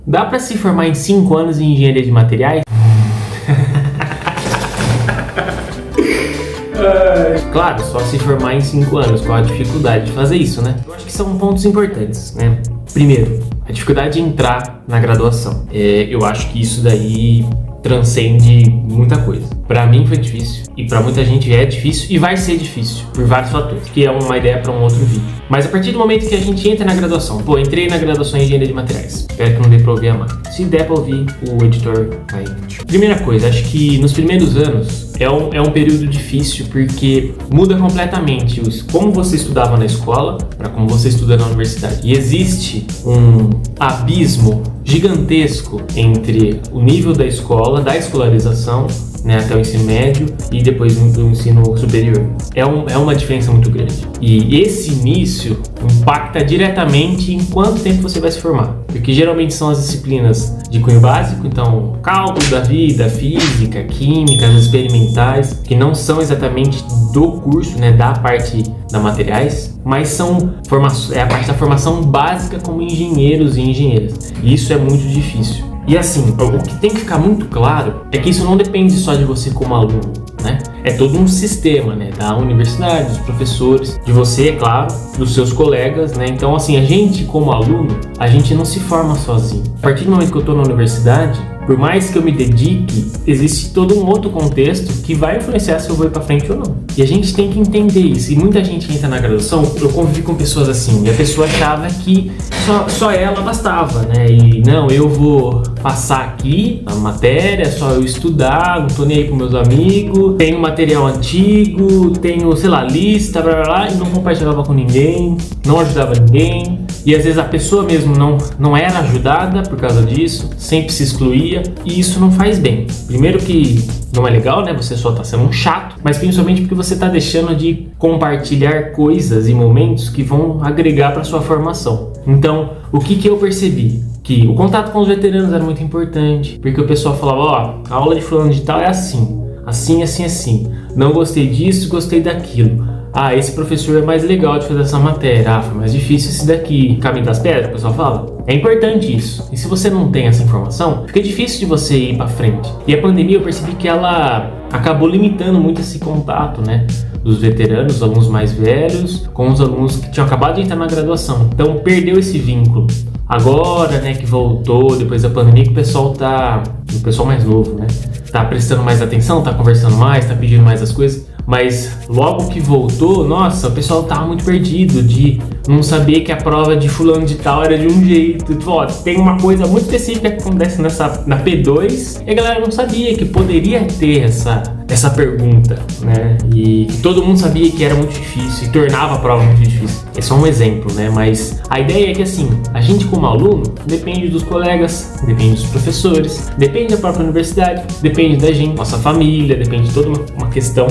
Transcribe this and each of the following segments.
Dá para se formar em 5 anos em engenharia de materiais? Claro, só se formar em 5 anos. Qual a dificuldade de fazer isso, né? Eu acho que são pontos importantes, né? Primeiro, a dificuldade de entrar na graduação. Eu acho que isso daí transcende muita coisa. Pra mim foi difícil e pra muita gente é difícil e vai ser difícil por vários fatores, que é uma ideia pra um outro vídeo. Mas a partir do momento que a gente entra na graduação, entrei na graduação em engenharia de materiais. Espero que não dê pra ouvir a marca. Se der pra ouvir, o editor vai. Primeira coisa, acho que nos primeiros anos é um período difícil porque muda completamente como você estudava na escola para como você estuda na universidade. E existe um abismo gigantesco entre o nível da escola, da escolarização, né, até o ensino médio e depois do ensino superior. É uma diferença muito grande. E esse início impacta diretamente em quanto tempo você vai se formar. Porque geralmente são as disciplinas de cunho básico, então cálculo da vida, física, química, as experimentais, que não são exatamente do curso, né, da parte da materiais, mas é a parte da formação básica como engenheiros e engenheiras. E isso é muito difícil. E assim, o que tem que ficar muito claro é que isso não depende só de você como aluno, né? É todo um sistema, né? Da universidade, dos professores, de você, é claro, dos seus colegas, né? Então, assim, a gente como aluno, a gente não se forma sozinho. A partir do momento que eu estou na universidade, por mais que eu me dedique, existe todo um outro contexto que vai influenciar se eu vou ir pra frente ou não. E a gente tem que entender isso. E muita gente entra na graduação, eu convivi com pessoas assim, e a pessoa achava que só ela bastava, né? E não, eu vou passar aqui a matéria, só eu estudar, não tô nem aí com meus amigos, tenho material antigo, tenho, sei lá, lista, blá blá blá, e não compartilhava com ninguém, não ajudava ninguém. E às vezes a pessoa mesmo não era ajudada por causa disso, sempre se excluía, e isso não faz bem. Primeiro que não é legal, né? Você só tá sendo um chato, mas principalmente porque você tá deixando de compartilhar coisas e momentos que vão agregar para sua formação. Então, o que eu percebi? Que o contato com os veteranos era muito importante, porque o pessoal falava, a aula de fulano de tal é assim, assim, assim, assim. Não gostei disso, gostei daquilo. Esse professor é mais legal de fazer essa matéria. Foi mais difícil esse daqui. Caminho das pedras, o pessoal fala. É importante isso. E se você não tem essa informação, fica difícil de você ir pra frente. E a pandemia eu percebi que ela acabou limitando muito esse contato, né? Dos veteranos, os alunos mais velhos, com os alunos que tinham acabado de entrar na graduação. Então perdeu esse vínculo. Agora, né, que voltou, depois da pandemia, que o pessoal mais novo, né? Tá prestando mais atenção, tá conversando mais, tá pedindo mais as coisas. Mas logo que voltou, nossa, o pessoal tava muito perdido de não saber que a prova de fulano de tal era de um jeito. Tipo, tem uma coisa muito específica que acontece na P2 e a galera não sabia que poderia ter essa pergunta, né? E todo mundo sabia que era muito difícil e tornava a prova muito difícil. Esse é um exemplo, né? Mas a ideia é que, assim, a gente como aluno depende dos colegas, depende dos professores, depende da própria universidade, depende da gente, nossa família, depende de toda uma questão.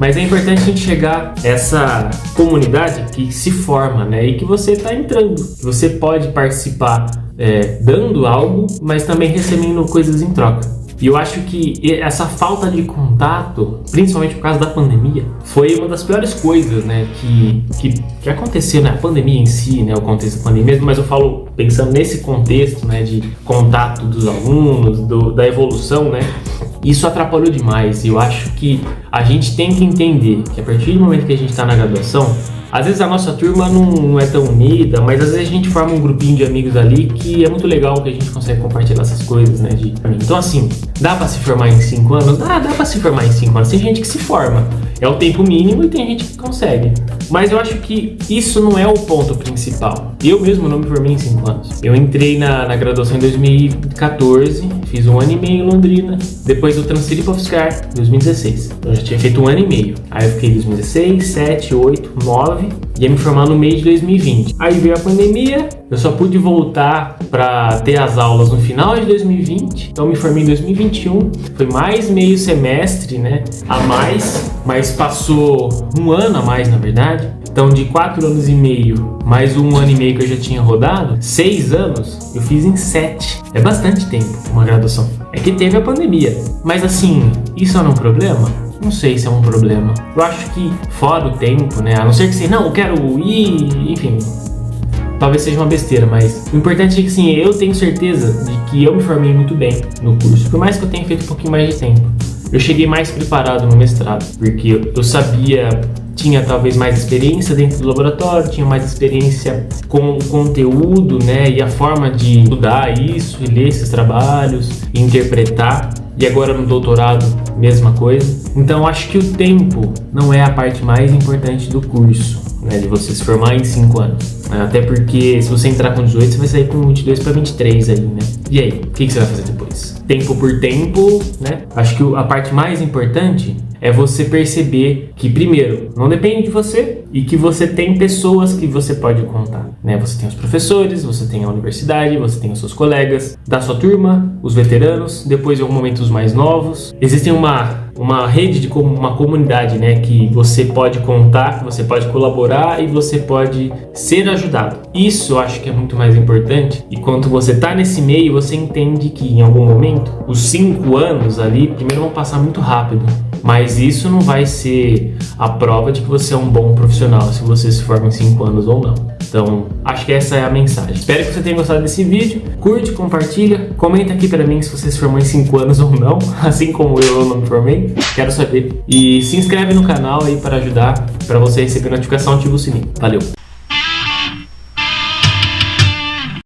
Mas é importante a gente chegar a essa comunidade que se forma, né? E que você está entrando, que você pode participar dando algo, mas também recebendo coisas em troca. E eu acho que essa falta de contato, principalmente por causa da pandemia, foi uma das piores coisas, né, que aconteceu, né, a pandemia em si, né, o contexto da pandemia mesmo, mas eu falo pensando nesse contexto, né, de contato dos alunos, da evolução, né, isso atrapalhou demais. E eu acho que a gente tem que entender que a partir do momento que a gente está na graduação, às vezes a nossa turma não é tão unida, mas às vezes a gente forma um grupinho de amigos ali que é muito legal, que a gente consegue compartilhar essas coisas, né? Então assim, dá pra se formar em 5 anos? Dá pra se formar em 5 anos. Tem gente que se forma, é o tempo mínimo, e tem gente que consegue. Mas eu acho que isso não é o ponto principal. Eu mesmo não me formei em 5 anos. Eu entrei na graduação em 2014, fiz 1 ano e meio em Londrina, depois eu transferi para UFSCar em 2016. Então eu já tinha feito 1 ano e meio. Aí eu fiquei em 2016, 7, 8, 9, ia me formar no mês de 2020. Aí veio a pandemia, eu só pude voltar para ter as aulas no final de 2020, então eu me formei em 2021, foi mais meio semestre, né, a mais, mas passou 1 ano a mais, na verdade. Então de 4 anos e meio, mais 1 ano e meio que eu já tinha rodado, 6 anos, eu fiz em 7. É bastante tempo uma graduação. É que teve a pandemia, mas assim, isso era um problema? Não sei se é um problema. Eu acho que fora o tempo, né, a não ser que você, não, eu quero ir, enfim, talvez seja uma besteira, mas o importante é que assim, eu tenho certeza de que eu me formei muito bem no curso, por mais que eu tenha feito um pouquinho mais de tempo. Eu cheguei mais preparado no mestrado, porque eu sabia, tinha talvez mais experiência dentro do laboratório, tinha mais experiência com o conteúdo, né, e a forma de estudar isso, e ler esses trabalhos, e interpretar. E agora no doutorado, mesma coisa. Então acho que o tempo não é a parte mais importante do curso, né, de você se formar em 5 anos. Até porque se você entrar com 18, você vai sair com 22 para 23 aí, né? E aí, o que você vai fazer depois? Tempo por tempo, né? Acho que a parte mais importante é você perceber que, primeiro, não depende de você e que você tem pessoas que você pode contar, né? Você tem os professores, você tem a universidade, você tem os seus colegas da sua turma, os veteranos, depois em algum momento os mais novos. Existe uma rede, uma comunidade, né? Que você pode contar, que você pode colaborar e você pode ser ajudado. Isso eu acho que é muito mais importante, e quando você tá nesse meio, você entende que em algum momento, os 5 anos ali, primeiro vão passar muito rápido. Mas isso não vai ser a prova de que você é um bom profissional, se você se forma em 5 anos ou não. Então, acho que essa é a mensagem. Espero que você tenha gostado desse vídeo. Curte, compartilha, comenta aqui pra mim se você se formou em 5 anos ou não, assim como eu não me formei. Quero saber. E se inscreve no canal aí para ajudar, para você receber notificação, ativa o sininho. Valeu!